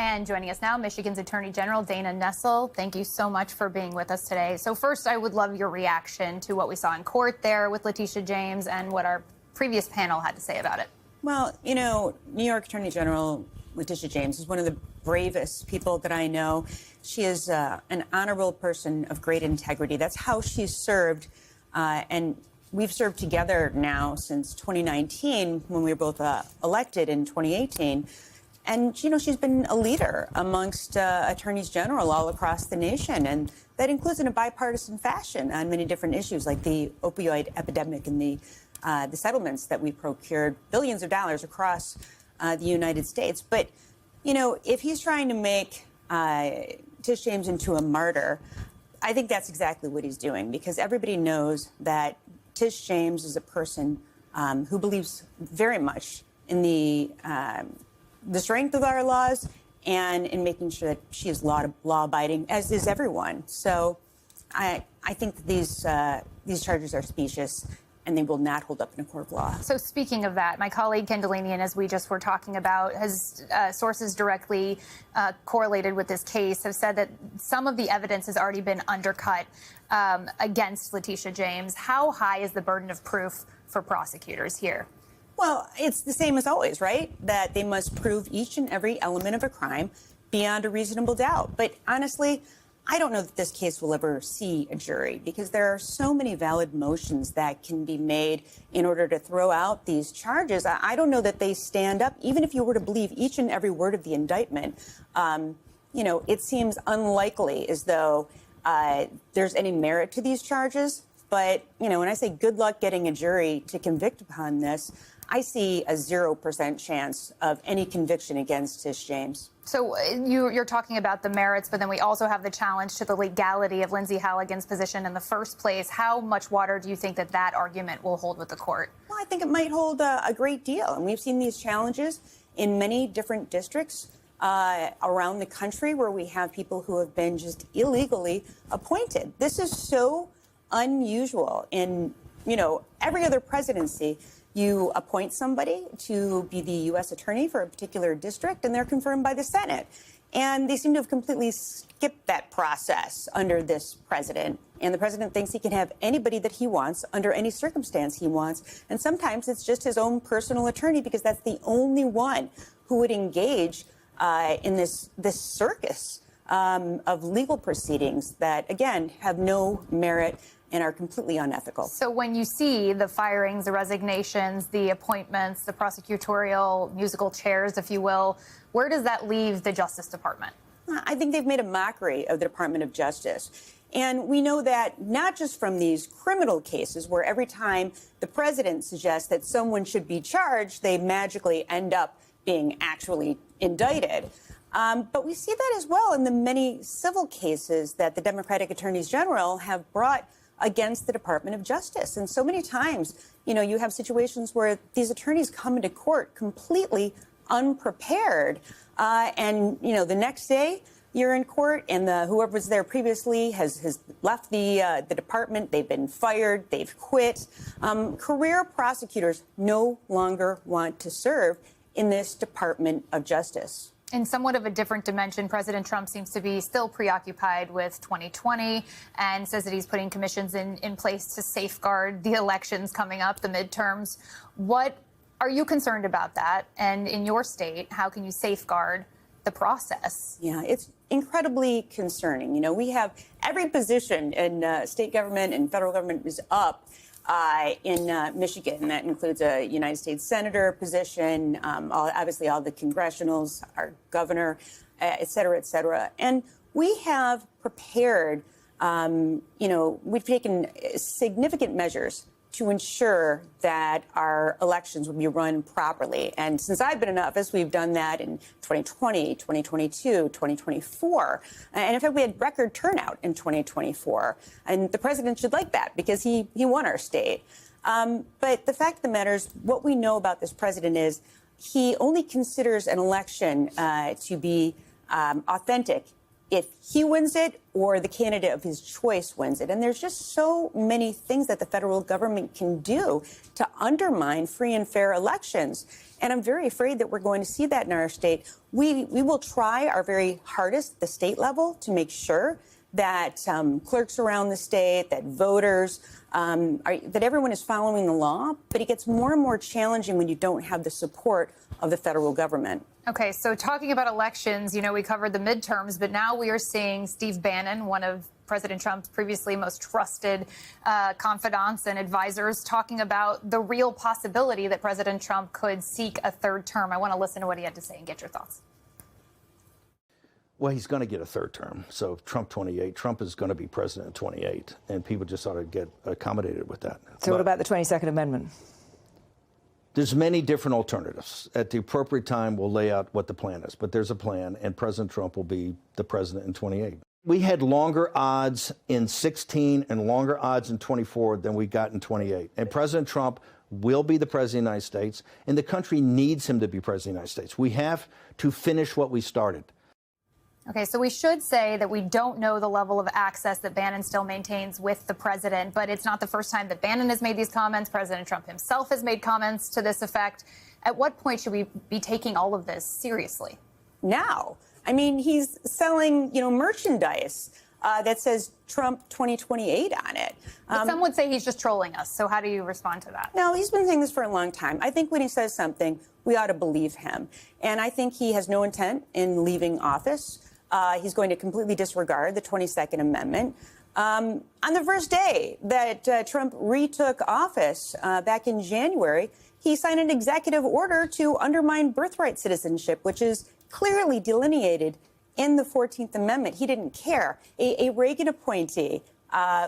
And joining us now, Michigan's Attorney General Dana Nessel. Thank you so much for being with us today. So first, I would love your reaction to what we saw in court there with Letitia James and what our previous panel had to say about it. Well, you know, New York Attorney General Letitia James is one of the bravest people that I know. She is an honorable person of great integrity. That's how she's served. And we've served together now since 2019 when we were both elected in 2018. And, you know, she's been a leader amongst attorneys general all across the nation. And that includes in a bipartisan fashion on many different issues like the opioid epidemic and the settlements that we procured, billions of dollars across the United States. But, you know, if he's trying to make Tish James into a martyr, I think that's exactly what he's doing, because everybody knows that Tish James is a person who believes very much in the strength of our laws and in making sure that she is law-abiding, as is everyone. So I think that these charges are specious, and they will not hold up in a court of law. So speaking of that, my colleague Ken Dilanian, as we just were talking about, has sources directly correlated with this case have said that some of the evidence has already been undercut against Letitia James. How high is the burden of proof for prosecutors here? Well, it's the same as always, right? That they must prove each and every element of a crime beyond a reasonable doubt. But honestly, I don't know that this case will ever see a jury, because there are so many valid motions that can be made in order to throw out these charges. I don't know that they stand up, even if you were to believe each and every word of the indictment. You know, it seems unlikely as though there's any merit to these charges. But, you know, when I say good luck getting a jury to convict upon this, I see a 0% chance of any conviction against Tish James. So you're talking about the merits, but then we also have the challenge to the legality of Lindsay Halligan's position in the first place. How much water do you think that that argument will hold with the court? Well, I think it might hold a great deal. And we've seen these challenges in many different districts around the country where we have people who have been just illegally appointed. This is so unusual. In, you know, every other presidency, you appoint somebody to be the U.S. attorney for a particular district, and they're confirmed by the Senate. And they seem to have completely skipped that process under this president. And the president thinks he can have anybody that he wants under any circumstance he wants. And sometimes it's just his own personal attorney, because that's the only one who would engage in this circus of legal proceedings that, again, have no merit and are completely unethical. So when you see the firings, the resignations, the appointments, the prosecutorial musical chairs, if you will, where does that leave the Justice Department? I think they've made a mockery of the Department of Justice. And we know that not just from these criminal cases where every time the president suggests that someone should be charged, they magically end up being actually indicted. But we see that as well in the many civil cases that the Democratic attorneys general have brought against the Department of Justice. And so many times, you know, you have situations where these attorneys come into court completely unprepared. And, you know, the next day you're in court and whoever was there previously has left the department. They've been fired. They've quit. Career prosecutors no longer want to serve in this Department of Justice. In somewhat of a different dimension, President Trump seems to be still preoccupied with 2020 and says that he's putting commissions in place to safeguard the elections coming up, the midterms. What are you concerned about that? And in your state, how can you safeguard the process? Yeah, it's incredibly concerning. You know, we have every position in state government and federal government is up in Michigan. That includes a United States Senator position, obviously all the congressionals, our governor, et cetera, et cetera. And we have prepared, you know, we've taken significant measures to ensure that our elections will be run properly. And since I've been in office, we've done that in 2020, 2022, 2024. And in fact, we had record turnout in 2024. And the president should like that because he won our state. But the fact of the matter is, what we know about this president is he only considers an election to be authentic if he wins it or the candidate of his choice wins it. And there's just so many things that the federal government can do to undermine free and fair elections. And I'm very afraid that we're going to see that in our state. We will try our very hardest at the state level to make sure that clerks around the state, that voters, that everyone is following the law. But it gets more and more challenging when you don't have the support of the federal government. Okay, so talking about elections, you know, we covered the midterms, but now we are seeing Steve Bannon, one of President Trump's previously most trusted confidants and advisors, talking about the real possibility that President Trump could seek a third term. I want to listen to what he had to say and get your thoughts. Well, he's going to get a third term. So Trump 28, Trump is going to be president in 28, and people just ought to get accommodated with that. So what about the 22nd Amendment? There's many different alternatives. At the appropriate time, we'll lay out what the plan is. But there's a plan, and President Trump will be the president in 28. We had longer odds in 16 and longer odds in 24 than we got in 28. And President Trump will be the president of the United States, and the country needs him to be president of the United States. We have to finish what we started. Okay, so we should say that we don't know the level of access that Bannon still maintains with the president, but it's not the first time that Bannon has made these comments. President Trump himself has made comments to this effect. At what point should we be taking all of this seriously? Now. I mean, he's selling, merchandise that says Trump 2028 on it. But some would say he's just trolling us. So how do you respond to that? No, he's been saying this for a long time. I think when he says something, we ought to believe him. And I think he has no intent in leaving office. He's going to completely disregard the 22nd Amendment. On the first day that Trump retook office back in January, he signed an executive order to undermine birthright citizenship, which is clearly delineated in the 14th Amendment. He didn't care. A Reagan appointee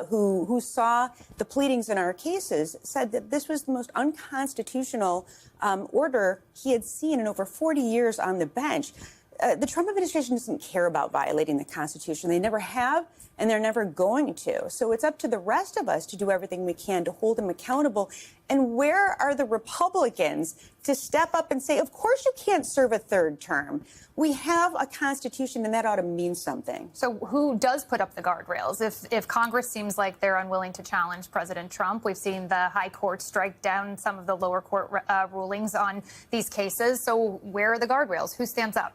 who saw the pleadings in our cases said that this was the most unconstitutional order he had seen in over 40 years on the bench. The Trump administration doesn't care about violating the Constitution. They never have, and they're never going to. So it's up to the rest of us to do everything we can to hold him accountable. And where are the Republicans to step up and say, of course you can't serve a third term? We have a Constitution, and that ought to mean something. So who does put up the guardrails? If Congress seems like they're unwilling to challenge President Trump, we've seen the high court strike down some of the lower court rulings on these cases. So where are the guardrails? Who stands up?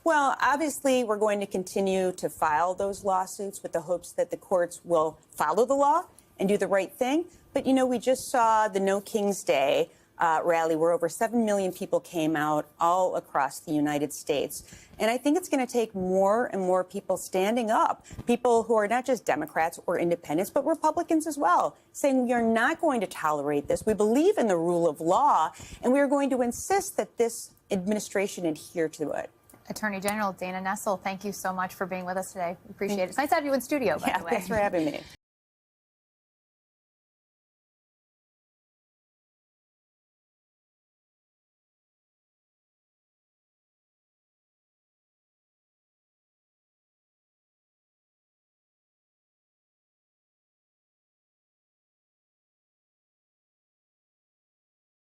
Well, obviously, we're going to continue to file those lawsuits with the hopes that the courts will follow the law and do the right thing. But, we just saw the No King's Day rally where over 7 million people came out all across the United States. And I think it's going to take more and more people standing up, people who are not just Democrats or independents, but Republicans as well, saying we are not going to tolerate this. We believe in the rule of law, and we are going to insist that this administration adhere to it. Attorney General Dana Nessel, thank you so much for being with us today. We appreciate it. It's nice to have you in studio, by the way. Thanks for having me.